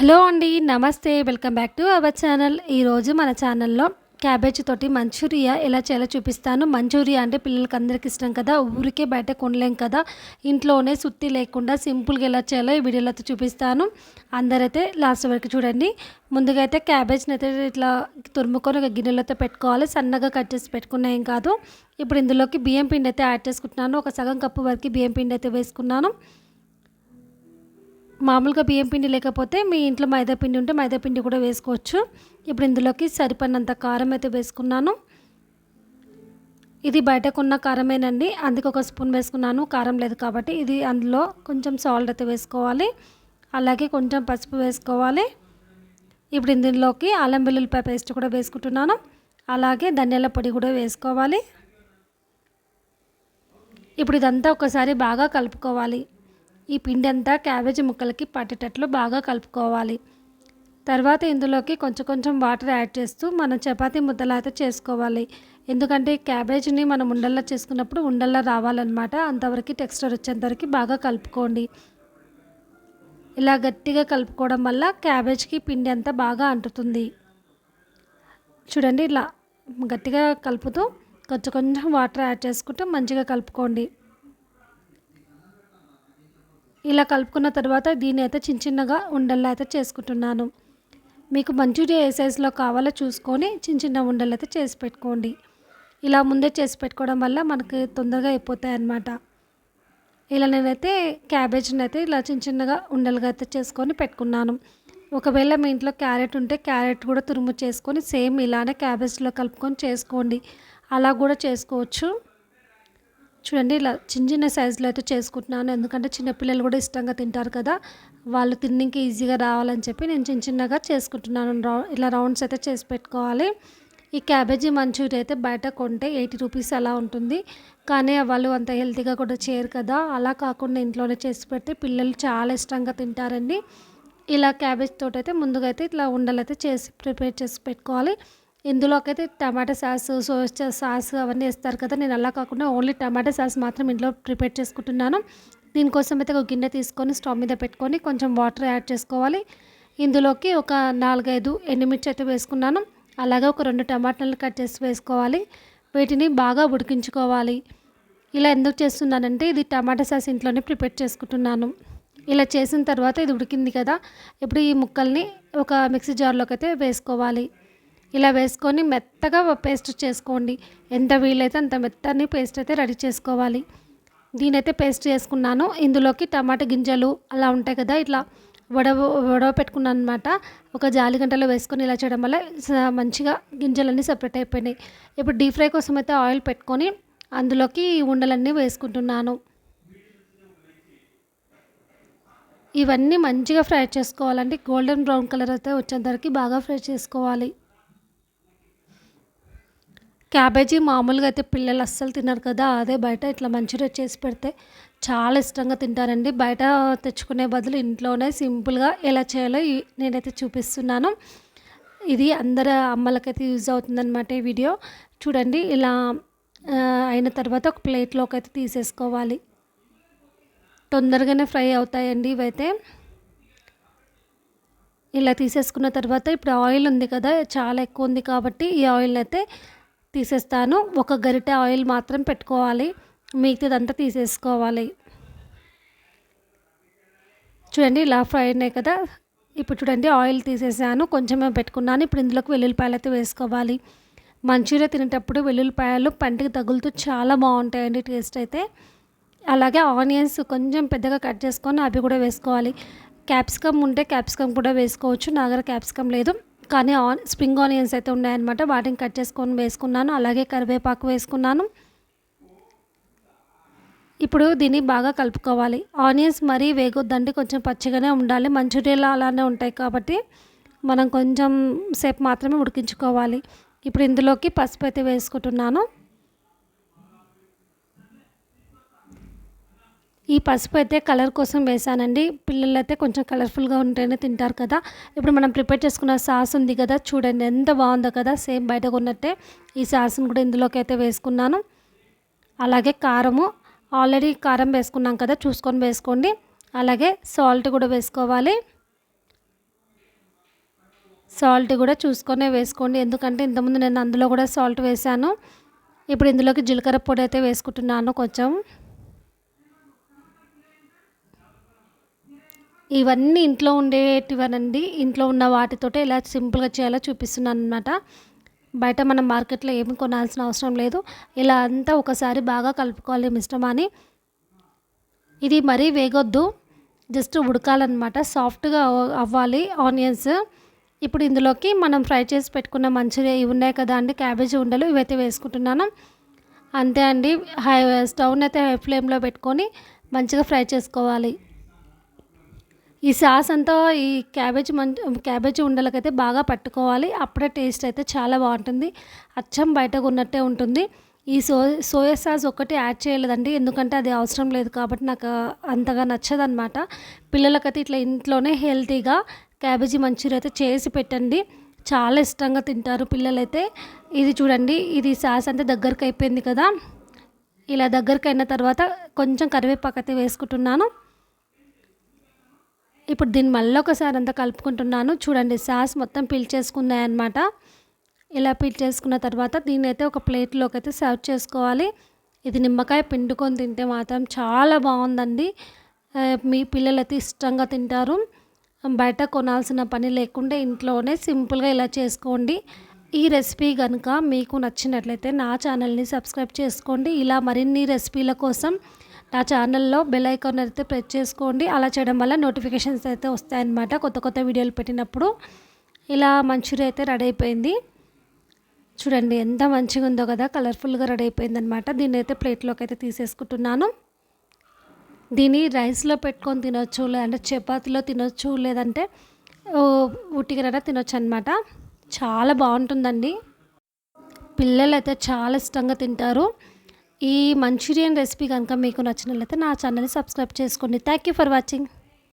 Hello అండి. నమస్తే. Welcome back to our channel. ఈరోజు మన ఛానల్‌లో క్యాబేజీ తోటి మంచూరియా ఎలా చేయాలో చూపిస్తాను. మంచూరియా అంటే పిల్లలకి అందరికి ఇష్టం కదా! ఊరికే బయట కొనలేం కదా! ఇంట్లోనే సుత్తి లేకుండా సింపుల్‌గా ఎలా చేయాలో ఈ వీడియోలో అయితే చూపిస్తాను. అందరైతే లాస్ట్ వరకు చూడండి. ముందుగా అయితే క్యాబేజ్‌నైతే ఇట్లా తురుముకొని ఒక గిన్నెలో అయితే పెట్టుకోవాలి. సన్నగా కట్ చేసి పెట్టుకున్నా ఏం కాదు. ఇప్పుడు ఇందులోకి బియ్యం పిండి అయితే యాడ్ చేసుకుంటున్నాను. ఒక సగం కప్పు వరకు బియ్యం పిండి అయితే వేసుకున్నాను. మామూలుగా బియ్యం పిండి లేకపోతే మీ ఇంట్లో మైదా పిండి ఉంటే మైదా పిండి కూడా వేసుకోవచ్చు. ఇప్పుడు ఇందులోకి సరిపడినంత కారం అయితే వేసుకున్నాను. ఇది బయట కొన్న కారమేనండి. అందుకే ఒక స్పూన్ వేసుకున్నాను. కారం లేదు కాబట్టి ఇది అందులో కొంచెం సాల్ట్ అయితే వేసుకోవాలి. అలాగే కొంచెం పసుపు వేసుకోవాలి. ఇప్పుడు ఇందులోకి అల్లం వెల్లుల్లిపాయ పేస్ట్ కూడా వేసుకుంటున్నాను. అలాగే ధనియాల పొడి కూడా వేసుకోవాలి. ఇప్పుడు ఇదంతా ఒకసారి బాగా కలుపుకోవాలి. ఈ పిండి అంతా క్యాబేజీ ముక్కలకి పట్టేటట్లు బాగా కలుపుకోవాలి. తర్వాత ఇందులోకి కొంచెం కొంచెం వాటర్ యాడ్ చేస్తూ మనం చపాతీ ముద్దలా అయితే చేసుకోవాలి. ఎందుకంటే క్యాబేజీని మనం ఉండల్లా చేసుకున్నప్పుడు ఉండల్లా రావాలన్నమాట. అంతవరకు టెక్స్చర్ వచ్చేంతవరకు బాగా కలుపుకోండి. ఇలా గట్టిగా కలుపుకోవడం వల్ల క్యాబేజ్కి పిండి అంతా బాగా అంటుతుంది. చూడండి ఇలా గట్టిగా కలుపుతూ కొంచెం కొంచెం వాటర్ యాడ్ చేసుకుంటూ మంచిగా కలుపుకోండి. ఇలా కలుపుకున్న తర్వాత దీన్ని అయితే చిన్నగా ఉండల్లా అయితే చేసుకుంటున్నాను. మీకు మంచూరియా ఏ సైజులో కావాలో చూసుకొని చిన్న ఉండలు అయితే చేసి పెట్టుకోండి. ఇలా ముందే చేసి పెట్టుకోవడం వల్ల మనకి తొందరగా అయిపోతాయి అన్నమాట. ఇలా నేనైతే క్యాబేజ్ని అయితే ఇలా చిన్నగా ఉండలుగా అయితే చేసుకొని పెట్టుకున్నాను. ఒకవేళ మీ ఇంట్లో క్యారెట్ ఉంటే క్యారెట్ కూడా తురుము చేసుకొని సేమ్ ఇలానే క్యాబేజ్లో కలుపుకొని చేసుకోండి. అలా కూడా చేసుకోవచ్చు. చూడండి ఇలా చిన్న సైజులో అయితే చేసుకుంటున్నాను. ఎందుకంటే చిన్నపిల్లలు కూడా ఇష్టంగా తింటారు కదా! వాళ్ళు తిననీకి ఈజీగా రావాలని చెప్పి నేను చిన్నగా చేసుకుంటున్నాను. ఇలా రౌండ్స్ అయితే చేసి పెట్టుకోవాలి. ఈ క్యాబేజీ మంచూరియా అయితే బయట కొంటే 80 రూపీస్ అలా ఉంటుంది. కానీ వాళ్ళు అంత హెల్తీగా కూడా చేయరు కదా! అలా కాకుండా ఇంట్లోనే చేసి పెడితే పిల్లలు చాలా ఇష్టంగా తింటారండి. ఇలా క్యాబేజ్ తోటైతే ముందుగా అయితే ఇట్లా ఉండలైతే చేసి ప్రిపేర్ చేసి పెట్టుకోవాలి. ఇందులోకైతే టమాటా సోయా సాస్ అవన్నీ వేస్తారు కదా! నేను అలా కాకుండా ఓన్లీ టమాటా సాస్ మాత్రం ఇంట్లో ప్రిపేర్ చేసుకుంటున్నాను. దీనికోసం అయితే ఒక గిన్నె తీసుకొని స్టవ్ మీద పెట్టుకొని కొంచెం వాటర్ యాడ్ చేసుకోవాలి. ఇందులోకి ఒక 4, 5 ఎండుమిర్చి అయితే వేసుకున్నాను. అలాగే ఒక 2 టమాటాలు కట్ చేసి వేసుకోవాలి. వీటిని బాగా ఉడికించుకోవాలి. ఇలా ఎందుకు చేస్తున్నానంటే ఇది టమాటా సాస్ ఇంట్లోనే ప్రిపేర్ చేసుకుంటున్నాను. ఇలా చేసిన తర్వాత ఇది ఉడికింది కదా! ఇప్పుడు ఈ ముక్కల్ని ఒక మిక్సీ జార్లోకి అయితే వేసుకోవాలి. ఇలా వేసుకొని మెత్తగా పేస్ట్ చేసుకోండి. ఎంత వీలైతే అంత మెత్తని పేస్ట్ అయితే రెడీ చేసుకోవాలి. దీనైతే పేస్ట్ చేసుకున్నాను. ఇందులోకి టమాటా గింజలు అలా ఉంటాయి కదా! ఇట్లా వడవ పెట్టుకున్నాను అనమాట. ఒక జాలి గంటలో వేసుకొని ఇలా చేయడం వల్ల మంచిగా గింజలన్నీ సెపరేట్ అయిపోయినాయి. ఇప్పుడు డీప్ ఫ్రై కోసం అయితే ఆయిల్ పెట్టుకొని అందులోకి ఈ ఉండలన్నీ వేసుకుంటున్నాను. ఇవన్నీ మంచిగా ఫ్రై చేసుకోవాలండి. గోల్డెన్ బ్రౌన్ కలర్ అయితే వచ్చేంతవరకు బాగా ఫ్రై చేసుకోవాలి. క్యాబేజీ మామూలుగా అయితే పిల్లలు అస్సలు తినరు కదా! అదే బయట ఇట్లా మంచూరియా చేసి పెడితే చాలా ఇష్టంగా తింటారండి. బయట తెచ్చుకునే బదులు ఇంట్లోనే సింపుల్‌గా ఎలా చేయాలో నేనైతే చూపిస్తున్నాను. ఇది అందరు అమ్మలకైతే యూజ్ అవుతుందన్నమాట ఈ వీడియో. చూడండి ఇలా అయిన తర్వాత ఒక ప్లేట్‌లోకి అయితే తీసేసుకోవాలి. తొందరగానే ఫ్రై అవుతాయండి ఇవైతే. ఇలా తీసేసుకున్న తర్వాత ఇప్పుడు ఆయిల్ ఉంది కదా! చాలా ఎక్కువ ఉంది కాబట్టి ఈ ఆయిల్‌ని అయితే తీసేస్తాను. ఒక గరిటె ఆయిల్ మాత్రం పెట్టుకోవాలి. మిగతాదంతా తీసేసుకోవాలి. చూడండి ఇలా ఫ్రై అయినాయి కదా! ఇప్పుడు చూడండి ఆయిల్ తీసేసాను. కొంచెమే పెట్టుకున్నాను. ఇప్పుడు ఇందులోకి వెల్లుల్లిపాయలు అయితే వేసుకోవాలి. మంచూరియా తినేటప్పుడు వెల్లుల్లిపాయలు పంటికి తగులుతూ చాలా బాగుంటాయండి టేస్ట్ అయితే. అలాగే ఆనియన్స్ కొంచెం పెద్దగా కట్ చేసుకొని అవి కూడా వేసుకోవాలి. క్యాప్సికమ్ ఉంటే క్యాప్సికమ్ కూడా వేసుకోవచ్చు. నా దగ్గర క్యాప్సికమ్ లేదు. కానీ స్ప్రింగ్ ఆనియన్స్ అయితే ఉన్నాయన్నమాట. వాటిని కట్ చేసుకొని వేసుకున్నాను. అలాగే కరివేపాకు వేసుకున్నాను. ఇప్పుడు దీన్ని బాగా కలుపుకోవాలి. ఆనియన్స్ మరీ వేగొద్దండి. కొంచెం పచ్చిగానే ఉండాలి. మంచూరియాలో అలానే ఉంటాయి కాబట్టి మనం కొంచెం సేపు మాత్రమే ఉడికించుకోవాలి. ఇప్పుడు ఇందులోకి పసుపు అయితే వేసుకుంటున్నాను. ఈ పసుపు అయితే కలర్ కోసం వేసానండి. పిల్లలైతే కొంచెం కలర్ఫుల్‌గా ఉంటేనే తింటారు కదా! ఇప్పుడు మనం ప్రిపేర్ చేసుకున్న సాస్ ఉంది కదా! చూడండి ఎంత బాగుందో కదా! సేమ్ బయట కొన్నట్టే. ఈ సాస్‌ని కూడా ఇందులోకి అయితే వేసుకున్నాను. అలాగే కారము ఆల్రెడీ కారం వేసుకున్నాం కదా! చూసుకొని వేసుకోండి. అలాగే సాల్ట్ కూడా వేసుకోవాలి. సాల్ట్ కూడా చూసుకొనే వేసుకోండి, ఎందుకంటే ఇంతకుముందు నేను అందులో కూడా సాల్ట్ వేసాను. ఇప్పుడు ఇందులోకి జీలకర్ర పొడి అయితే వేసుకుంటున్నాను కొంచెం. ఇవన్నీ ఇంట్లో ఉండేటివనండి. ఇంట్లో ఉన్న వాటితోటే ఎలా సింపుల్‌గా చేయాలో చూపిస్తున్నాను అనమాట. బయట మనం మార్కెట్‌లో ఏమి కొనాల్సిన అవసరం లేదు. ఇలా అంతా ఒకసారి బాగా కలుపుకోవాలి మిశ్రమాన్ని. ఇది మరీ వేగొద్దు, జస్ట్ ఉడకాలన్నమాట. సాఫ్ట్‌గా అవ్వాలి ఆనియన్స్. ఇప్పుడు ఇందులోకి మనం ఫ్రై చేసి పెట్టుకున్న మంచూరియా ఇవి ఉన్నాయి కదా అండి, క్యాబేజీ ఉండలు ఇవైతే వేసుకుంటున్నాను. అంతే అండి. స్టవ్‌ని అయితే హై ఫ్లేమ్‌లో పెట్టుకొని మంచిగా ఫ్రై చేసుకోవాలి. ఈ సాస్ అంతా ఈ క్యాబేజీ ఉండలకైతే బాగా పట్టుకోవాలి. అప్పుడే టేస్ట్ అయితే చాలా బాగుంటుంది. అచ్చం బయట కొన్నట్టే ఉంటుంది. ఈ సోయా సాస్ ఒక్కటి యాడ్ చేయలేదండి, ఎందుకంటే అది అవసరం లేదు కాబట్టి నాకు అంతగా నచ్చదనమాట. పిల్లలకైతే ఇట్లా ఇంట్లోనే హెల్తీగా క్యాబేజీ మంచూరియా అయితే చేసి పెట్టండి, చాలా ఇష్టంగా తింటారు పిల్లలైతే. ఇది చూడండి, ఇది సాస్ అంతా దగ్గరికి అయిపోయింది కదా. ఇలా దగ్గరికి అయిన తర్వాత కొంచెం కరివేపాకు అయితే వేసుకుంటున్నాను. ఇప్పుడు దీన్ని మళ్ళీ ఒకసారి అంతా కలుపుకుంటున్నాను. చూడండి, సాస్ మొత్తం పీల్చేసుకున్నాయన్నమాట. ఇలా పీల్చేసుకున్న తర్వాత దీన్నైతే ఒక ప్లేట్లోకి అయితే సర్వ్ చేసుకోవాలి. ఇది నిమ్మకాయ పిండుకొని తింటే మాత్రం చాలా బాగుందండి. మీ పిల్లలైతే ఇష్టంగా తింటారు. బయట కొనాల్సిన పని లేకుండా ఇంట్లోనే సింపుల్గా ఇలా చేసుకోండి. ఈ రెసిపీ కనుక మీకు నచ్చినట్లయితే నా ఛానల్ని సబ్స్క్రైబ్ చేసుకోండి. ఇలా మరిన్ని రెసిపీల కోసం నా ఛానల్లో బెల్ ఐకాన్ అయితే ప్రెస్ చేసుకోండి. అలా చేయడం వల్ల నోటిఫికేషన్స్ అయితే వస్తాయన్నమాట కొత్త కొత్త వీడియోలు పెట్టినప్పుడు. ఇలా మంచూరియా అయితే రెడీ అయిపోయింది. చూడండి ఎంత మంచిగా ఉందో కదా, కలర్ఫుల్గా రెడీ అయిపోయిందనమాట. దీన్ని అయితే ప్లేట్లోకి అయితే తీసేసుకుంటున్నాను. దీన్ని రైస్లో పెట్టుకొని తినొచ్చు, లేదంటే చపాతీలో తినొచ్చు, లేదంటే ఉట్టిగానైనా తినొచ్చు అనమాట. చాలా బాగుంటుందండి. పిల్లలైతే చాలా ఇష్టంగా తింటారు. ఈ మంచూరియన్ రెసిపీ కనుక మీకు నచ్చినట్లయితే నా ఛానల్ని సబ్స్క్రైబ్ చేసుకోండి. Thank you for watching.